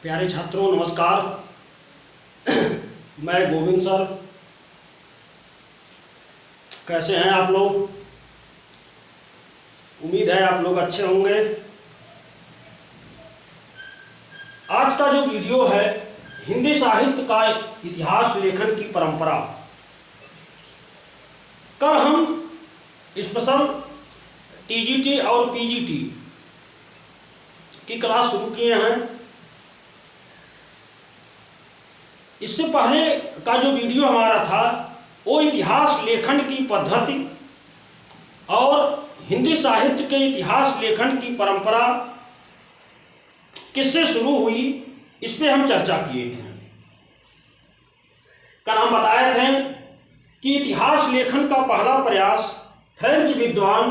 प्यारे छात्रों नमस्कार। मैं गोविंद सर। कैसे हैं आप लोग? उम्मीद है आप लोग अच्छे होंगे। आज का जो वीडियो है हिंदी साहित्य का इतिहास लेखन की परंपरा। कल हम स्पेशल टीजीटी और पीजीटी की क्लास शुरू किए हैं। इससे पहले का जो वीडियो हमारा था वो इतिहास लेखन की पद्धति और हिंदी साहित्य के इतिहास लेखन की परंपरा किससे शुरू हुई, इस पे हम चर्चा किए थे। कल हम बताए थे कि इतिहास लेखन का पहला प्रयास फ्रेंच विद्वान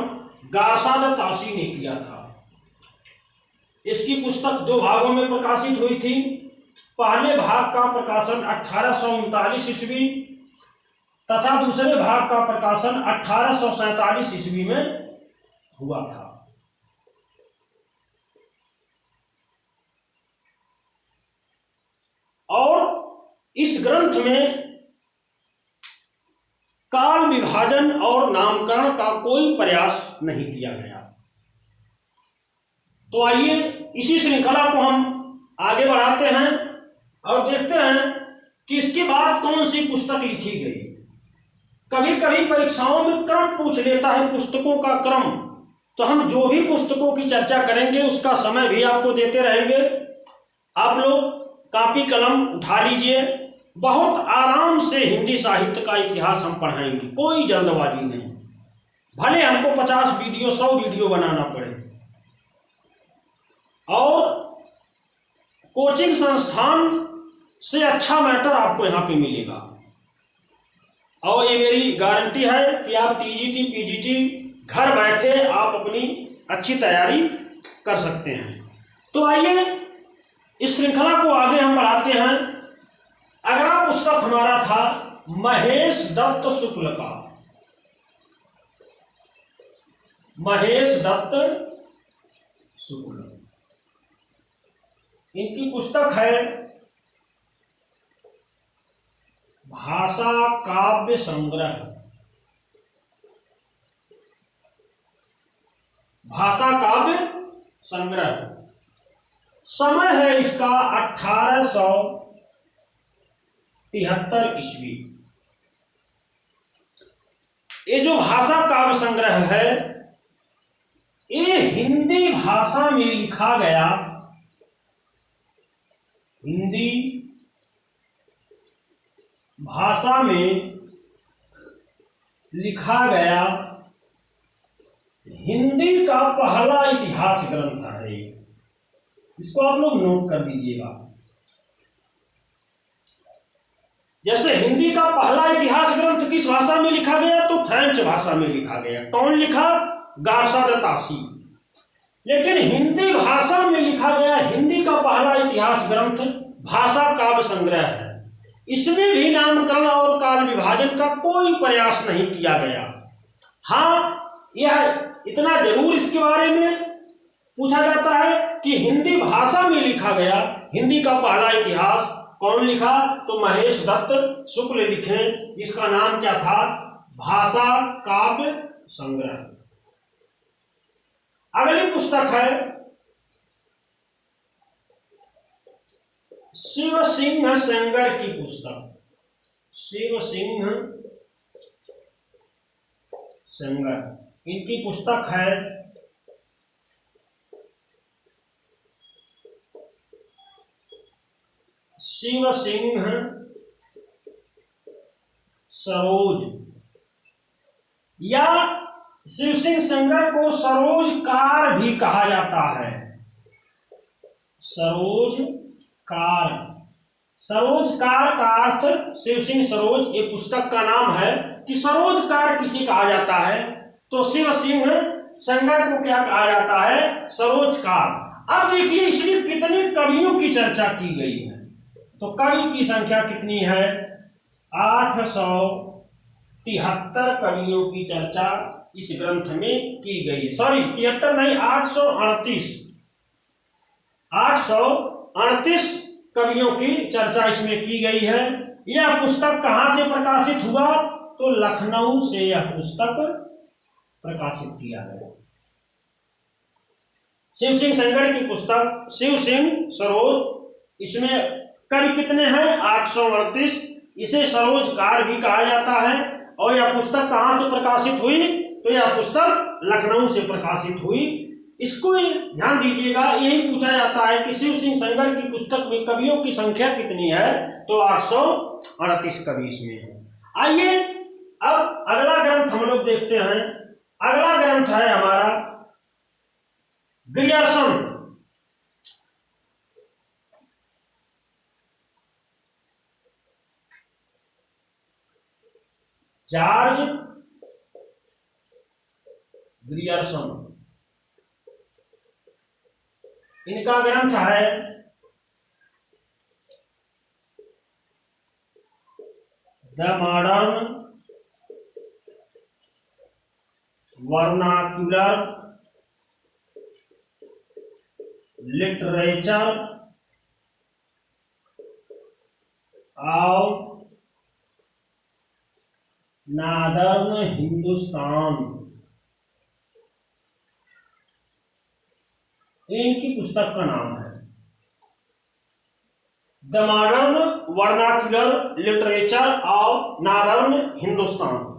गार्सा द तासी ने किया था। इसकी पुस्तक 2 भागों में प्रकाशित हुई थी। पहले भाग का प्रकाशन 1839 ईस्वी तथा दूसरे भाग का प्रकाशन 1847 ईस्वी में हुआ था। और इस ग्रंथ में काल विभाजन और नामकरण का कोई प्रयास नहीं किया गया। तो आइए इसी श्रृंखला को हम आगे बढ़ाते हैं और देखते हैं कि इसके बाद कौन सी पुस्तक लिखी गई। कभी कभी परीक्षाओं में क्रम पूछ लेता है पुस्तकों का क्रम, तो हम जो भी पुस्तकों की चर्चा करेंगे उसका समय भी आपको देते रहेंगे। आप लोग कॉपी कलम उठा लीजिए। बहुत आराम से हिंदी साहित्य का इतिहास हम पढ़ाएंगे, कोई जल्दबाजी नहीं। भले हमको 50 वीडियो 100 वीडियो बनाना पड़े। और कोचिंग संस्थान से अच्छा मैटर आपको यहाँ पे मिलेगा। और ये मेरी गारंटी है कि आप टीजीटी पीजीटी घर बैठे आप अपनी अच्छी तैयारी कर सकते हैं। तो आइए इस श्रृंखला को आगे हम बढ़ाते हैं। अगला पुस्तक हमारा था महेश दत्त शुक्ल का। महेश दत्त शुक्ल, इनकी पुस्तक है भाषा काव्य संग्रह। भाषा काव्य संग्रह। समय है इसका 1873 ईस्वी। ये जो भाषा काव्य संग्रह है ये हिंदी भाषा में लिखा गया, हिंदी भाषा में लिखा गया हिंदी का पहला इतिहास ग्रंथ है। इसको आप लोग नोट कर दीजिएगा। जैसे हिंदी का पहला इतिहास ग्रंथ किस भाषा में लिखा गया, तो फ्रेंच भाषा में लिखा गया। कौन लिखा? गार्सा द तासी। लेकिन हिंदी भाषा में लिखा गया हिंदी का पहला इतिहास ग्रंथ भाषा काव्य संग्रह है। इसमें भी नामकरण और काल विभाजन का कोई प्रयास नहीं किया गया। हाँ, यह इतना जरूर इसके बारे में पूछा जाता है कि हिंदी भाषा में लिखा गया हिंदी का पहला इतिहास कौन लिखा, तो महेश दत्त शुक्ल लिखे। इसका नाम क्या था? भाषा काव्य संग्रह। अगली पुस्तक है शिव सिंह सेंगर की पुस्तक। शिव सिंह सेंगर, इनकी पुस्तक है शिव सिंह सरोज, या शिव सिंह सेंगर को सरोजकार भी कहा जाता है। सरोजकार, सरोजकार का अर्थ शिव सिंह सरोज, ये पुस्तक का नाम है कि सरोजकार किसे कहा जाता है, तो शिव सिंह सेंगर को क्या कहा जाता है? सरोजकार। अब देखिए इसमें कितने कवियों की चर्चा की गई है। तो कवि की संख्या कितनी है? 873 कवियों की चर्चा इस ग्रंथ में की गई है। सॉरी 73 नहीं, 838 38 कवियों की चर्चा इसमें की गई है। यह पुस्तक कहां से प्रकाशित हुआ? तो लखनऊ से यह पुस्तक प्रकाशित किया गया। शिव सिंह संगर की पुस्तक शिव सिंह सरोज। इसमें कवि कितने हैं? 838। इसे सरोजकार भी कहा जाता है। और यह पुस्तक कहां से प्रकाशित हुई? तो यह पुस्तक लखनऊ से प्रकाशित हुई। इसको ध्यान दीजिएगा, यही पूछा जाता है कि शिव सिंह संगर की पुस्तक में कवियों की संख्या कितनी है? तो 838 कवि इसमें है। आइए अब अगला ग्रंथ हम लोग देखते हैं। अगला ग्रंथ है हमारा ग्रियर्सन। जॉर्ज ग्रियर्सन, इनका ग्रंथ है the modern vernacular literature of northern Hindustan. इनकी पुस्तक का नाम है the modern vernacular literature of northern Hindustan.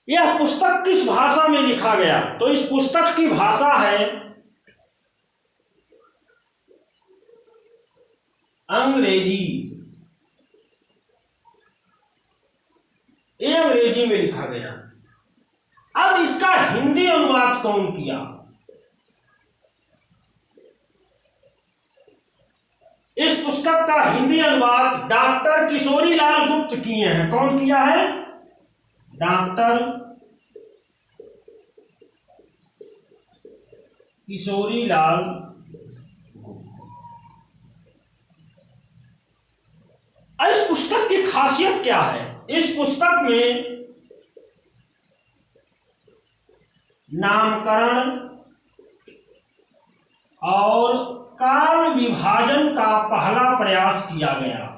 यह पुस्तक किस भाषा में लिखा गया? तो इस पुस्तक की भाषा है अंग्रेजी। ये अंग्रेजी में लिखा गया। अब इसका हिंदी अनुवाद कौन किया? इस पुस्तक का हिंदी अनुवाद डॉक्टर किशोरी लाल गुप्त किए हैं। कौन किया है? डॉक्टर किशोरी लाल। इस पुस्तक की खासियत क्या है? इस पुस्तक में नामकरण और काल विभाजन का पहला प्रयास किया गया।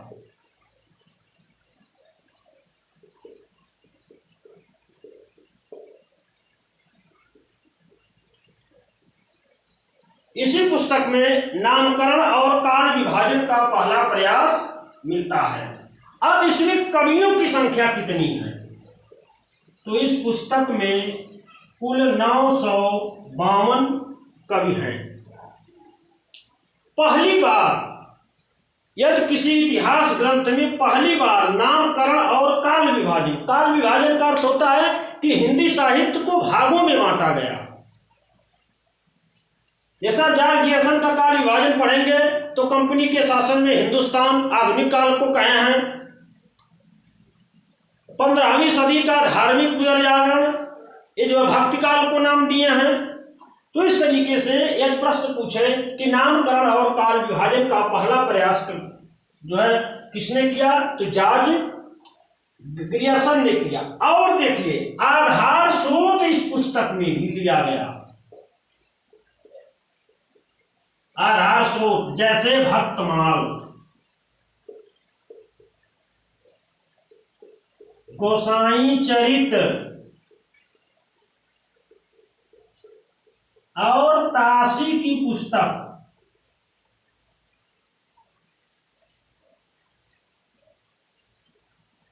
इसी पुस्तक में नामकरण और काल विभाजन का पहला प्रयास मिलता है। अब इसमें कवियों की संख्या कितनी है? तो इस पुस्तक में कुल 952 कवि हैं। पहली बार यदि किसी इतिहास ग्रंथ में पहली बार नामकरण और काल विभाजन का अर्थ होता है कि हिंदी साहित्य को भागों में बांटा गया। जैसा जॉर्ज ग्रियर्सन का काल विभाजन पढ़ेंगे तो कंपनी के शासन में हिंदुस्तान आधुनिक काल को कहे हैं। 15वीं सदी का धार्मिक पुनर्जागरण, ये जो भक्ति काल को नाम दिए हैं। तो इस तरीके से यदि प्रश्न पूछे कि नामकरण और काल विभाजन का पहला प्रयास जो है किसने किया? तो जॉर्ज ग्रियर्सन ने किया। और देखिए आधार स्रोत इस पुस्तक में भी लिया गया। आधार स्रोत जैसे भक्तमाल, गोसाई चरित और ताशी की पुस्तक।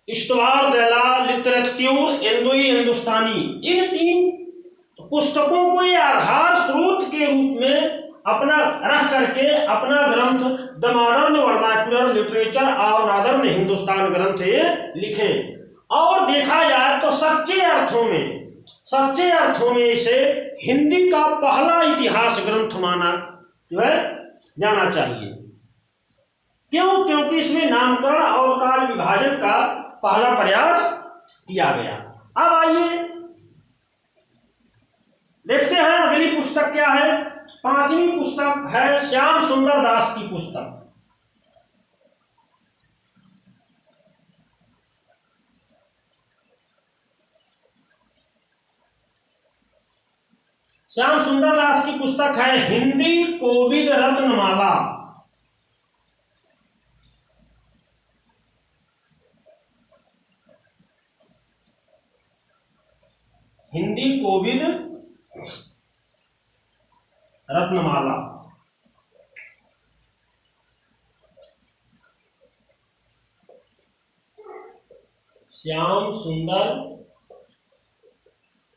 इस्टवार दे ला लिटरेच्योर इंडो-हिंदुस्तानी, इन 3 पुस्तकों को ये आधार स्रोत के रूप में अपना रख करके अपना ग्रंथ द मॉडर्न वर्नाक्यूलर लिटरेचर और नादर्न हिंदुस्तान ग्रंथ ये लिखे। और देखा जाए तो सच्चे अर्थों में इसे हिंदी का पहला इतिहास ग्रंथ माना जो है जाना चाहिए। क्यों? क्योंकि इसमें नामकरण और काल विभाजन का पहला प्रयास किया गया। अब आइए देखते हैं अगली पुस्तक क्या है। 5वीं पुस्तक है श्याम सुंदर दास की पुस्तक। श्याम सुंदर दास की पुस्तक है हिंदी कोविद रत्नमाला। हिंदी कोविद रत्नमाला। श्याम सुंदर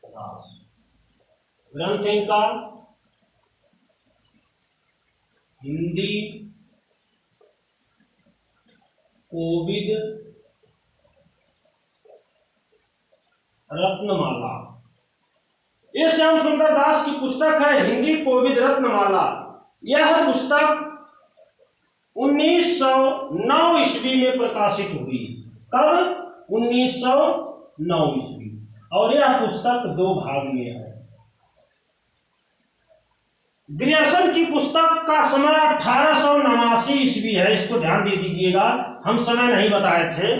दास। ग्रंथ इनका हिंदी कोविद रत्नमाला। ये श्याम सुंदर दास की पुस्तक है हिंदी कोविद रत्नमाला। यह पुस्तक 1909 ईस्वी में प्रकाशित हुई। कब? 1909 ईस्वी। और यह पुस्तक 2 भाग में है। ग्रियर्सन की पुस्तक का समय 1889 ईस्वी है। इसको ध्यान दे दीजिएगा, हम समय नहीं बताए थे।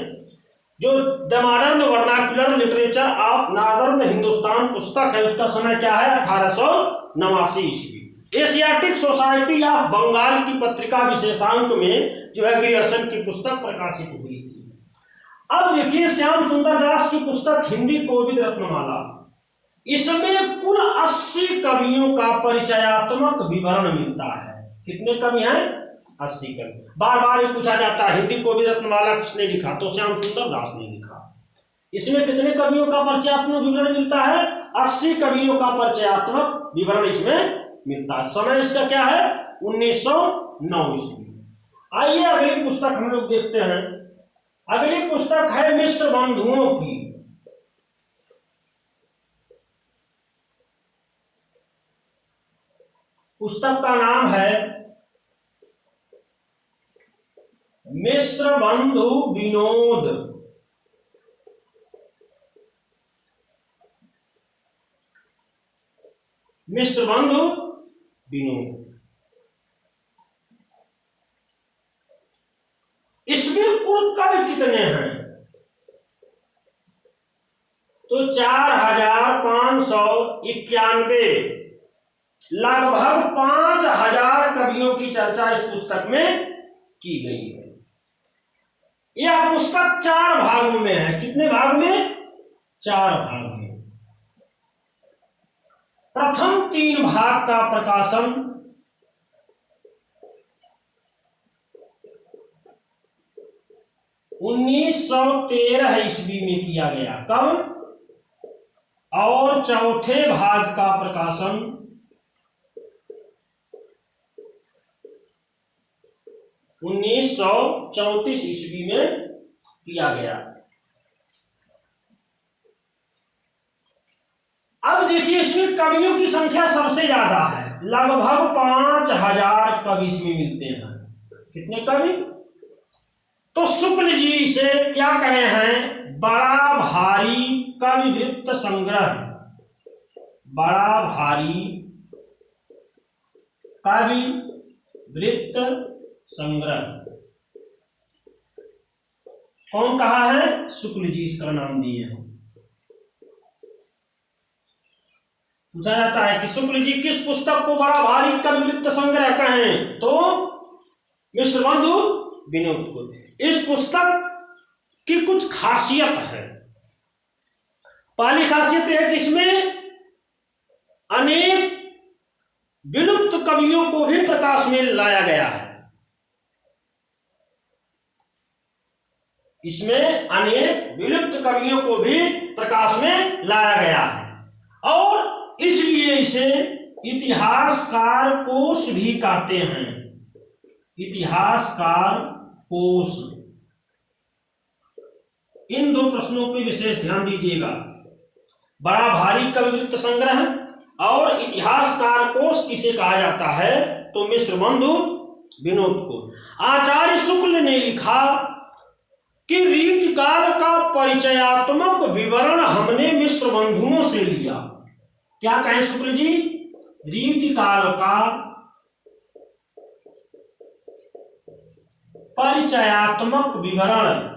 जो the modern vernacular literature of northern Hindustan पुस्तक है, उसका समय क्या है? 1889 ईस्वी। एशियाटिक सोसाइटी ऑफ बंगाल की पत्रिका विशेषांक में जो है ग्रियर्सन की पुस्तक प्रकाशित हुई थी। अब देखिए श्याम सुंदर दास की पुस्तक हिंदी कोविद रत्नमाला, इसमें कुल 80 कवियों का परिचयात्मक विवरण मिलता है। कितने कवि हैं? 80 कवि। बार बार ये पूछा जाता है हिंदी कोविद रत्नमाला किसने लिखा? तो श्याम सुंदर दास ने लिखा। इसमें कितने कवियों का परिचयात्मक विवरण मिलता है? 80 कवियों का परिचयात्मक विवरण इसमें मिलता है। समय इसका क्या है? 1909 ईस्वी। आइए अगली पुस्तक हम लोग देखते हैं। अगली पुस्तक है मिश्र बंधुओं की। पुस्तक का नाम है मिश्र बंधु विनोद। मिश्र बंधु विनोद। इसमें कुल कवि कितने हैं? तो 4591, लगभग 5000 कवियों की चर्चा इस पुस्तक में की गई है। यह पुस्तक 4 भागों में है। कितने भाग में? 4 भाग में। प्रथम 3 भाग का प्रकाशन 1913 ईस्वी में किया गया। कब? और चौथे भाग का प्रकाशन 1934 ईस्वी में किया गया। अब देखिए इसमें कवियों की संख्या सबसे ज्यादा है, लगभग 5000 कवि इसमें मिलते हैं। कितने कवि? तो शुक्ल जी इसे क्या कहे हैं? बड़ा भारी कविवृत्त संग्रह। बड़ा भारी कविवृत्त संग्रह। कौन कहा है? शुक्ल जी इसका नाम दिए हैं। पूछा जाता है कि शुक्ल जी किस पुस्तक को बड़ा भारी कविवृत्त संग्रह कहें? तो मिश्र बंधु विनोद को। इस पुस्तक की कुछ खासियत है। पहली खासियत है कि इसमें अनेक विलुप्त कवियों को भी प्रकाश में लाया गया है। इसमें अनेक विलुप्त कवियों को भी प्रकाश में लाया गया है और इसलिए इसे इतिहासकार कोश भी कहते हैं। इतिहासकार कोश। इन 2 प्रश्नों पर विशेष ध्यान दीजिएगा। बड़ा भारी कविवृत्त संग्रह और इतिहासकार कोश किसे कहा जाता है? तो मिश्र बंधु विनोद को। आचार्य शुक्ल ने लिखा कि रीतिकाल का परिचयात्मक विवरण हमने मिश्र बंधुओं से लिया। क्या कहें शुक्ल जी? रीतिकाल का परिचयात्मक विवरण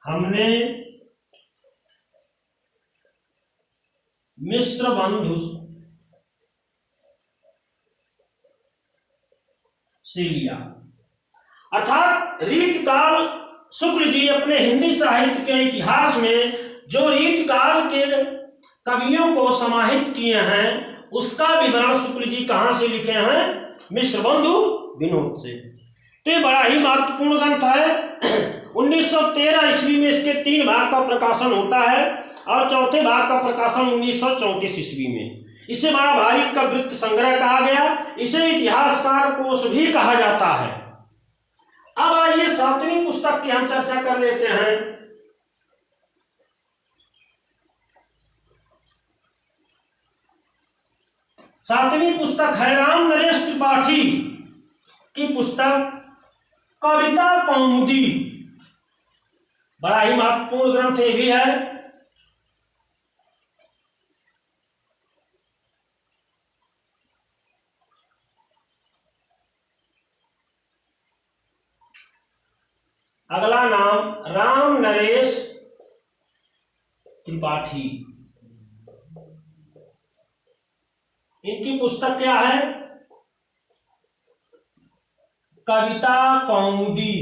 हमने मिश्र बंधु से लिया। अर्थात रीतकाल शुक्ल जी अपने हिंदी साहित्य के इतिहास में जो रीतकाल के कवियों को समाहित किए हैं उसका विवरण शुक्ल जी कहां से लिखे हैं? मिश्र बंधु विनोद से। तो ये बड़ा ही महत्वपूर्ण ग्रंथ है। 1913 ईस्वी में इसके 3 भाग का प्रकाशन होता है और चौथे भाग का प्रकाशन 1934 ईस्वी में। इसे बड़ा भारी कवृत्त संग्रह कहा गया। इसे इतिहासकार कोश भी कहा जाता है। अब आइए 7वीं पुस्तक की हम चर्चा कर लेते हैं। सातवीं पुस्तक है राम नरेश त्रिपाठी की पुस्तक कविता कौमुदी। बड़ा ही महत्वपूर्ण ग्रंथ ये भी है। अगला नाम राम नरेश त्रिपाठी। इनकी पुस्तक क्या है? कविता कौमुदी।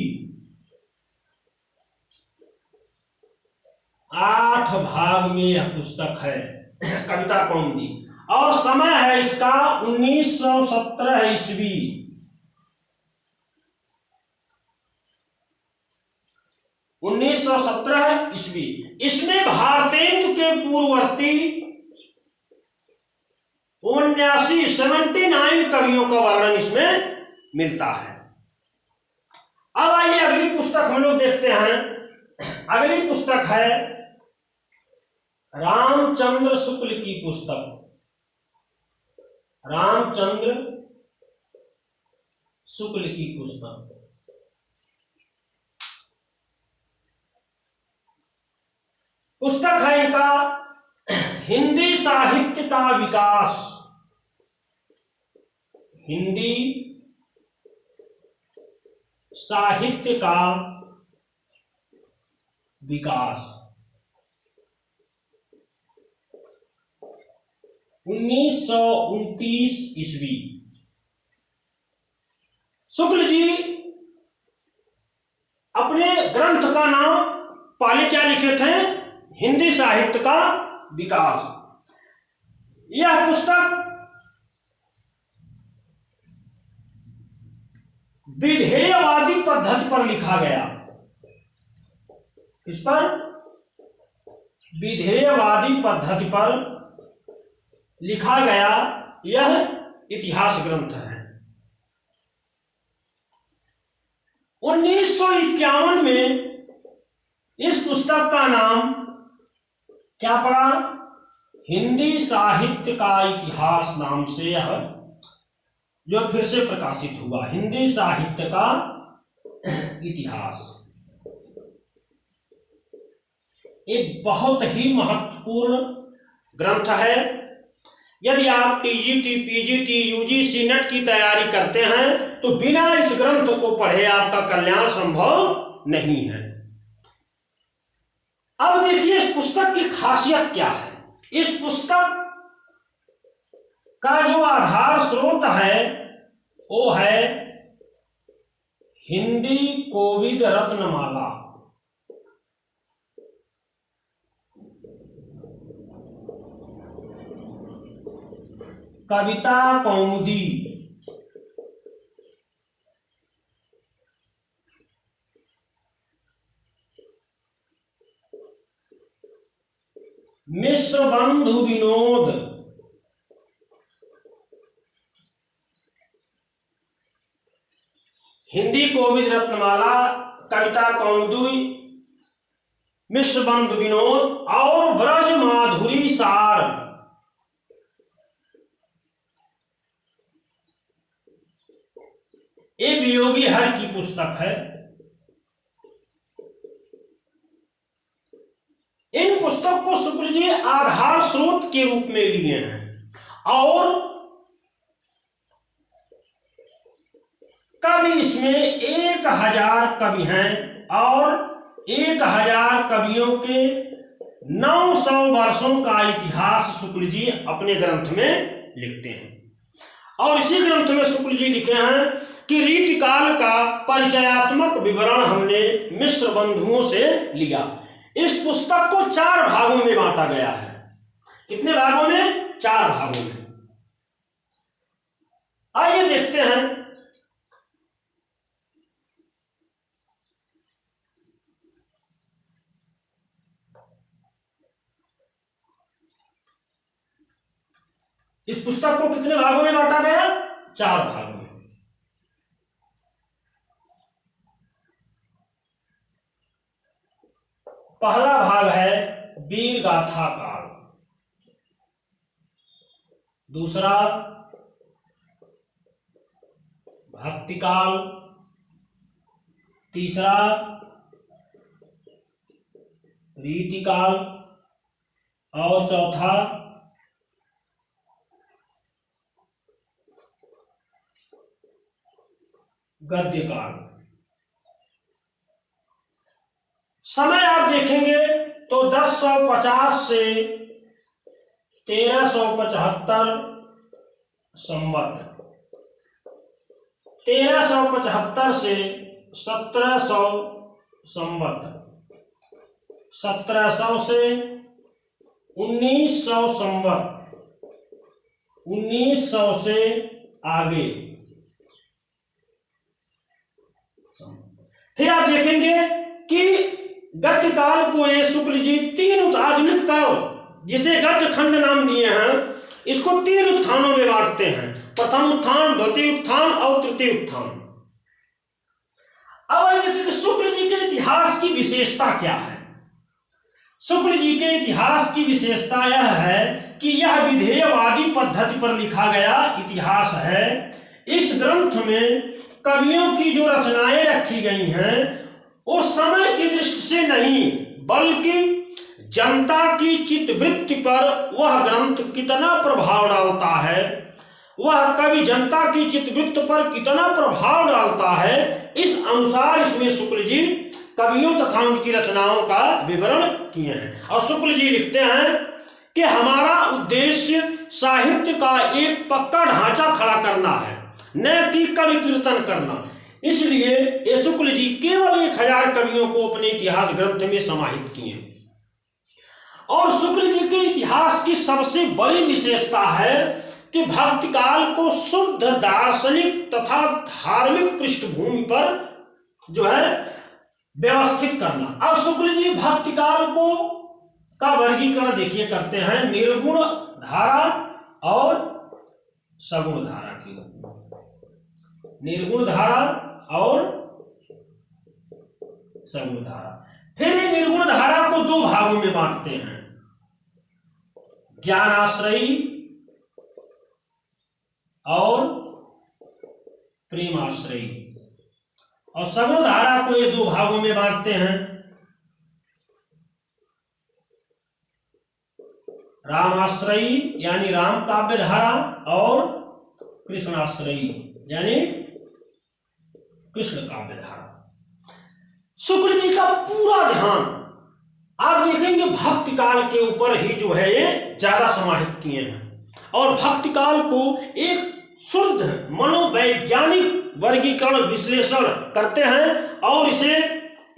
8 भाग में यह पुस्तक है कविता कौमुदी। और समय है इसका 1917 ईस्वी। 1917 ईस्वी। इसमें भारतेंदु के पूर्ववर्ती 79 कवियों का वर्णन इसमें मिलता है। अब आइए अगली पुस्तक हम लोग देखते हैं। अगली पुस्तक है रामचंद्र शुक्ल की पुस्तक। रामचंद्र शुक्ल की पुस्तक। पुस्तक है इनका हिंदी साहित्य का विकास। हिंदी साहित्य का विकास। 1929 ईस्वी। शुक्ल जी अपने ग्रंथ का नाम पहले क्या लिखे थे? हिंदी साहित्य का विकास। यह पुस्तक विधेयवादी पद्धति पर लिखा गया। इस पर विधेयवादी पद्धति पर लिखा गया यह इतिहास ग्रंथ है। 1951 में इस पुस्तक का नाम क्या पड़ा? हिंदी साहित्य का इतिहास नाम से यह जो फिर से प्रकाशित हुआ। हिंदी साहित्य का इतिहास। एक बहुत ही महत्वपूर्ण ग्रंथ है। यदि आप टीजीटी, पीजीटी, यूजीसी, नेट की तैयारी करते हैं तो बिना इस ग्रंथ को पढ़े आपका कल्याण संभव नहीं है। अब देखिए इस पुस्तक की खासियत क्या है। इस पुस्तक का जो आधार स्रोत है वो है हिंदी कोविद रत्नमाला। कविता कौमुदी। मिश्र बंधु विनोद। हिंदी कोविद रत्नमाला, कविता कौमुदी, मिश्र बंधु विनोद और ब्रज माधुरी सार। ये वियोगी हर की पुस्तक है। इन पुस्तक को शुक्ल जी आधार स्रोत के रूप में लिए हैं और कवि इसमें 1000 कवि हैं और 1000 कवियों के 900 वर्षों का इतिहास शुक्ल जी अपने ग्रंथ में लिखते हैं। और इसी ग्रंथ में शुक्ल जी लिखे हैं कि रीतिकाल का परिचयात्मक विवरण हमने मिश्र बंधुओं से लिया। इस पुस्तक को 4 भागों में बांटा गया है। कितने भागों में? 4 भागों में। आइए देखते हैं। इस पुस्तक को कितने भागों में बांटा गया? 4 भागों में। पहला भाग है वीर गाथा काल, दूसरा भक्ति काल, तीसरा रीति काल और चौथा गद्य काल। समय आप देखेंगे तो 1050 से 1375 संवत, 1375 से 1700 संवत, 1700 से 1900 संवत, 1900 से आगे। फिर आप देखेंगे कि गद्य काल को ये शुक्ल जी 3 आधुनिक काल, जिसे गद्य खंड नाम दिए हैं, इसको 3 उत्थानों में बांटते हैं। प्रथम उत्थान, द्वितीय उत्थान और तृतीय उत्थान। अब आइए देखिए कि शुक्ल जी के इतिहास की विशेषता क्या है। शुक्ल जी के इतिहास की विशेषता यह है कि यह विधेयवादी पद्धति पर लिखा गया इतिहास है। इस ग्रंथ में कवियों की जो रचनाएं रखी गई हैं वो समय की दृष्टि से नहीं बल्कि जनता की चित्तवृत्ति पर वह ग्रंथ कितना प्रभाव डालता है, वह कवि जनता की चित्तवृत्ति पर कितना प्रभाव डालता है, इस अनुसार इसमें शुक्ल जी कवियों तथा उनकी रचनाओं का विवरण किए हैं। और शुक्ल जी लिखते हैं कि हमारा उद्देश्य साहित्य का एक पक्का ढांचा खड़ा करना है, न कि कवि कीर्तन करना। इसलिए ये शुक्ल जी केवल 1000 कवियों को अपने इतिहास ग्रंथ में समाहित किए। और शुक्ल जी के इतिहास की सबसे बड़ी विशेषता है कि भक्ति काल को शुद्ध दार्शनिक तथा धार्मिक पृष्ठभूमि पर जो है व्यवस्थित करना। अब शुक्ल जी भक्ति काल को का वर्गीकरण देखिए करते हैं निर्गुण धारा और सगुण धारा की। निर्गुण धारा और सगुण धारा। फिर निर्गुण धारा को 2 भागों में बांटते हैं, ज्ञानाश्रयी और प्रेमाश्रयी। और सगुण धारा को ये 2 भागों में बांटते हैं, रामाश्रयी यानी राम काव्य धारा और कृष्णाश्रयी यानी कृष्ण काव्य धारा। शुक्ल जी का पूरा ध्यान आप देखेंगे भक्ति काल के ऊपर ही जो है ये ज्यादा समाहित किए हैं और भक्ति काल को एक शुद्ध मनोवैज्ञानिक वर्गीकरण विश्लेषण करते हैं और इसे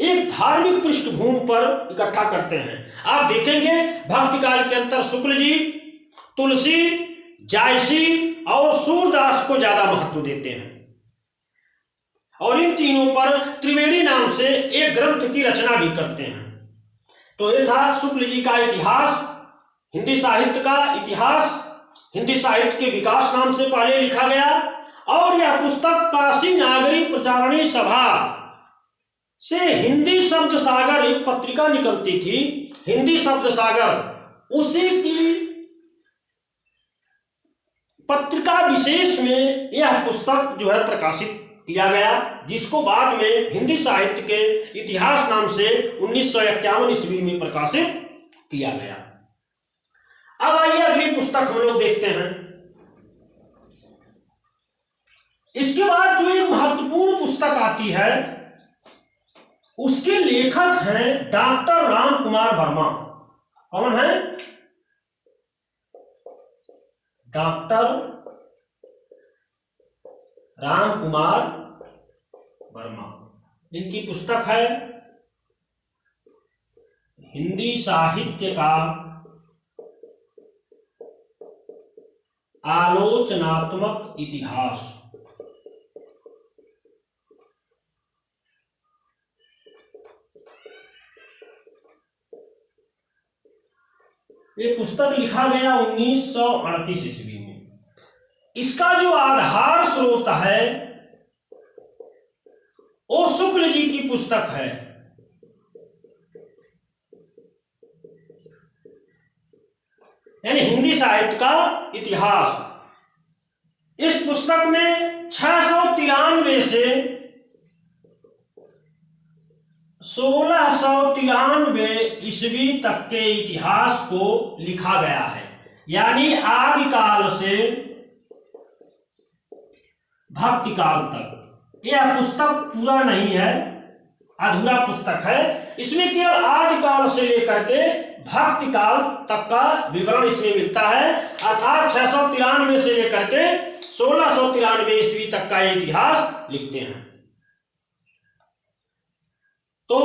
एक धार्मिक पृष्ठभूमि पर इकट्ठा करते हैं। आप देखेंगे भक्ति काल के अंतर शुक्ल जी तुलसी, जायसी और सूरदास को ज्यादा महत्व देते हैं और इन तीनों पर त्रिवेणी नाम से एक ग्रंथ की रचना भी करते हैं। तो ये था शुक्ल जी का इतिहास, हिंदी साहित्य का इतिहास। हिंदी साहित्य के विकास नाम से पहले लिखा गया और यह पुस्तक काशी नागरी प्रचारणी सभा से हिंदी शब्द सागर एक पत्रिका निकलती थी, हिंदी शब्द सागर, उसी की पत्रिका विशेष में यह पुस्तक जो है प्रकाशित किया गया, जिसको बाद में हिंदी साहित्य के इतिहास नाम से 1951 ईस्वी में प्रकाशित किया गया। अब आइए अगली पुस्तक हम लोग देखते हैं। इसके बाद जो एक महत्वपूर्ण पुस्तक आती है उसके लेखक हैं डॉक्टर राम कुमार वर्मा। कौन है? डॉक्टर राम कुमार वर्मा। इनकी पुस्तक है हिंदी साहित्य का आलोचनात्मक इतिहास। ये पुस्तक लिखा गया 1938 ईस्वी में। इसका जो आधार स्रोत है वो शुक्ल जी की पुस्तक है, यानी हिंदी साहित्य का इतिहास। इस पुस्तक में 693 से 1693 ईस्वी तक के इतिहास को लिखा गया है, यानी आदिकाल से भक्ति काल तक। यह पुस्तक पूरा नहीं है, अधूरा पुस्तक है। इसमें केवल आदिकाल से लेकर के भक्ति काल तक का विवरण इसमें मिलता है, अर्थात 693 से लेकर के 1693 ईस्वी तक का इतिहास लिखते हैं। तो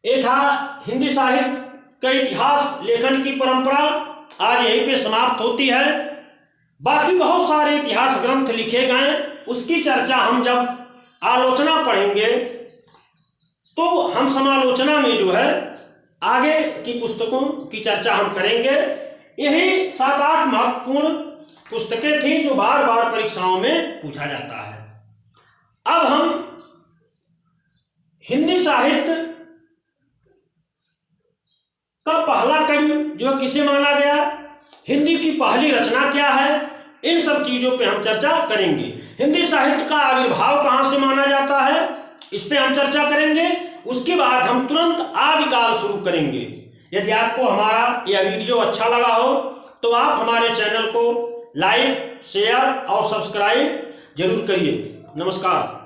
ये था हिंदी साहित्य का इतिहास लेखन की परंपरा, आज यहीं पे समाप्त होती है। बाकी बहुत सारे इतिहास ग्रंथ लिखे गए, उसकी चर्चा हम जब आलोचना पढ़ेंगे तो हम समालोचना में जो है आगे की पुस्तकों की चर्चा हम करेंगे। यही 7-8 महत्वपूर्ण पुस्तकें थी जो बार बार परीक्षाओं में पूछा जाता है। अब हम हिंदी साहित्य का पहला कवि जो किसे माना गया, हिंदी की पहली रचना क्या है, इन सब चीजों पे हम चर्चा करेंगे। हिंदी साहित्य का आविर्भाव कहां से माना जाता है, इस पे हम चर्चा करेंगे। उसके बाद हम तुरंत आदिकाल शुरू करेंगे। यदि आपको हमारा यह वीडियो अच्छा लगा हो तो आप हमारे चैनल को लाइक, शेयर और सब्सक्राइब जरूर करिए। नमस्कार।